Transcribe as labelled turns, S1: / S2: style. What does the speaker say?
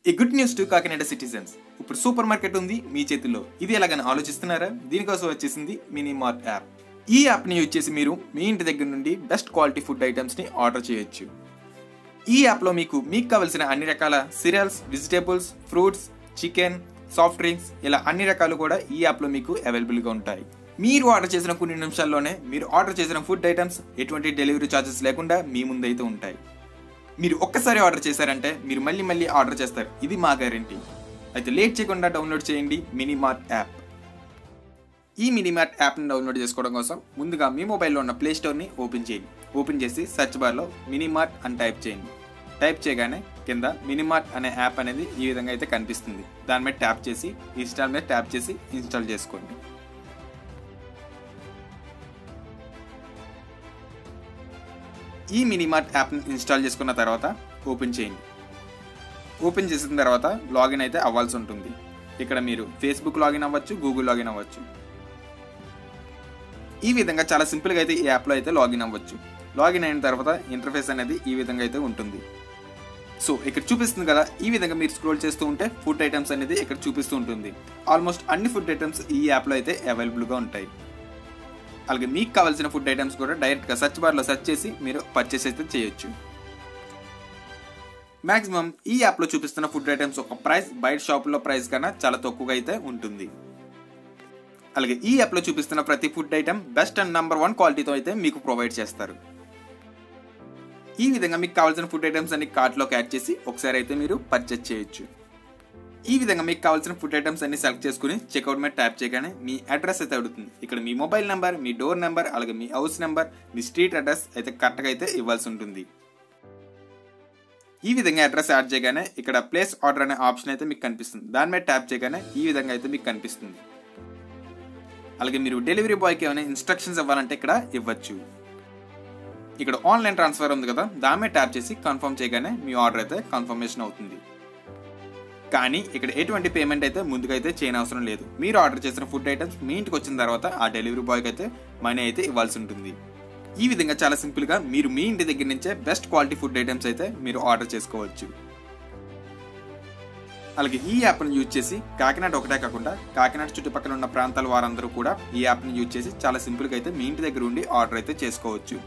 S1: A good news to Kakinada citizens. ఇప్పుడు super market ఉంది మీ చేతుల్లో. ఇది ఎలాగని ఆలోచిస్తున్నారా? దీనికోసం వచ్చేసింది మినీ మార్ట్ యాప్. ఈ యాప్ని యూజ్ చేసి మీరు మీ ఇంటి దగ్గర నుండి బెస్ట్ క్వాలిటీ ఫుడ్ ఐటమ్స్ని ఆర్డర్ చేయొచ్చు. ఈ యాప్లో మీకు కావలసిన అన్ని రకాల cereals, vegetables, fruits, chicken, soft drinks ఇలా అన్ని రకాలు కూడా ఈ యాప్లో మీకు అవైలబుల్గా ఉంటాయి. మీరు ఆర్డర్ చేసిన కొన్ని నిమిషాల్లోనే మీరు ఆర్డర్ చేసిన ఫుడ్ ఐటమ్స్ ఎటువంటి డెలివరీ ఛార్జెస్ లేకుండా మీ ముందైతే ఉంటాయి. మీరు ఒక్కసారి ఆర్డర్ చేశారంటే మీరు మళ్ళీ ఆర్డర్ చేస్తారు. ఇది మా గ్యారెంటీ. అయితే లేట్ చేయకుండా డౌన్లోడ్ చేయండి మినీ మార్ట్ యాప్. ఈ మినీ మార్ట్ యాప్ని డౌన్లోడ్ చేసుకోవడం కోసం ముందుగా మీ మొబైల్లో ఉన్న ప్లే స్టోర్ని ఓపెన్ చేయండి. ఓపెన్ చేసి సెర్చ్ బార్లో మినీ మార్ట్ అని టైప్ చేయండి. టైప్ చేయగానే కింద మినీ మార్ట్ అనే యాప్ అనేది ఈ విధంగా అయితే కనిపిస్తుంది. దాని మీద ట్యాప్ చేసి ఇన్స్టాల్ మీద ట్యాప్ చేసి ఇన్స్టాల్ చేసుకోండి. ఈ మినీ మార్ట్ యాప్ని ఇన్స్టాల్ చేసుకున్న తర్వాత ఓపెన్ చేయండి. ఓపెన్ చేసిన తర్వాత లాగిన్ అయితే అవ్వాల్సి ఉంటుంది. ఇక్కడ మీరు ఫేస్బుక్ లాగిన్ అవ్వచ్చు, గూగుల్ లాగిన్ అవ్వచ్చు. ఈ విధంగా చాలా సింపుల్గా అయితే ఈ యాప్లో అయితే లాగిన్ అవ్వచ్చు. లాగిన్ అయిన తర్వాత ఇంటర్ఫేస్ అనేది ఈ విధంగా అయితే ఉంటుంది. సో ఇక్కడ చూపిస్తుంది కదా, ఈ విధంగా మీరు స్క్రోల్ చేస్తూ ఉంటే ఫుడ్ ఐటమ్స్ అనేది ఇక్కడ చూపిస్తూ ఉంటుంది. ఆల్మోస్ట్ అన్ని ఫుడ్ ఐటమ్స్ ఈ యాప్లో అయితే అవైలబుల్గా ఉంటాయి. అలాగే మీకు కావాల్సిన ఫుడ్ ఐటమ్స్ కూడా డైరెక్ట్గా సెర్చ్ బార్లో సెర్చ్ చేసి మీరు పర్చేస్ అయితే చేయొచ్చు. మ్యాక్సిమం ఈ యాప్లో చూపిస్తున్న ఫుడ్ ఐటమ్స్ ఒక ప్రైస్ బయట షాపుల్లో ప్రైస్ కన్నా చాలా తక్కువగా అయితే ఉంటుంది. అలాగే ఈ యాప్లో చూపిస్తున్న ప్రతి food item best and number 1 క్వాలిటీతో అయితే మీకు ప్రొవైడ్ చేస్తారు. ఈ విధంగా మీకు కావాల్సిన ఫుడ్ ఐటమ్స్ అన్ని కార్ట్లోకి యాడ్ చేసి ఒకసారి అయితే మీరు పర్చేస్ చేయొచ్చు. ఈ విధంగా మీకు కావాల్సిన ఫుడ్ ఐటమ్స్ అన్ని సెలెక్ట్ చేసుకుని చెక్అవుట్ మీద ట్యాప్ చేయగానే మీ అడ్రస్ అయితే అడుగుతుంది. ఇక్కడ మీ మొబైల్ నెంబర్, మీ డోర్ నెంబర్, అలాగే మీ హౌస్ నెంబర్, మీ స్ట్రీట్ అడ్రస్ అయితే కరెక్ట్గా అయితే ఇవ్వాల్సి ఉంటుంది. ఈ విధంగా అడ్రస్ యాడ్ చేయగానే ఇక్కడ ప్లేస్ ఆర్డర్ అనే ఆప్షన్ అయితే మీకు కనిపిస్తుంది. దాని మీద ట్యాప్ చేయగానే ఈ విధంగా అయితే మీకు కనిపిస్తుంది. అలాగే మీరు డెలివరీ బాయ్కి ఏమైనా ఇన్స్ట్రక్షన్స్ ఇవ్వాలంటే ఇక్కడ ఇవ్వచ్చు. ఇక్కడ ఆన్లైన్ ట్రాన్స్ఫర్ ఉంది కదా, దాని మీద ట్యాప్ చేసి కన్ఫర్మ్ చేయగానే మీ ఆర్డర్ అయితే కన్ఫర్మేషన్ అవుతుంది. కానీ ఇక్కడ ఎటువంటి పేమెంట్ అయితే ముందుగా అయితే చేయనవసరం లేదు. మీరు ఆర్డర్ చేసిన ఫుడ్ ఐటమ్స్ మీ ఇంటికి వచ్చిన తర్వాత ఆ డెలివరీ బాయ్కి అయితే మనీ అయితే ఇవ్వాల్సి ఉంటుంది. ఈ విధంగా చాలా సింపుల్గా మీరు మీ ఇంటి దగ్గర నుంచే బెస్ట్ క్వాలిటీ ఫుడ్ ఐటమ్స్ అయితే మీరు ఆర్డర్ చేసుకోవచ్చు. అలాగే ఈ యాప్ని యూజ్ చేసి కాకినాడ ఒకటే కాకుండా కాకినాడ చుట్టుపక్కల ఉన్న ప్రాంతాల వారందరూ కూడా ఈ యాప్ని యూజ్ చేసి చాలా సింపుల్గా అయితే మీ ఇంటి దగ్గర ఉండి ఆర్డర్ అయితే చేసుకోవచ్చు.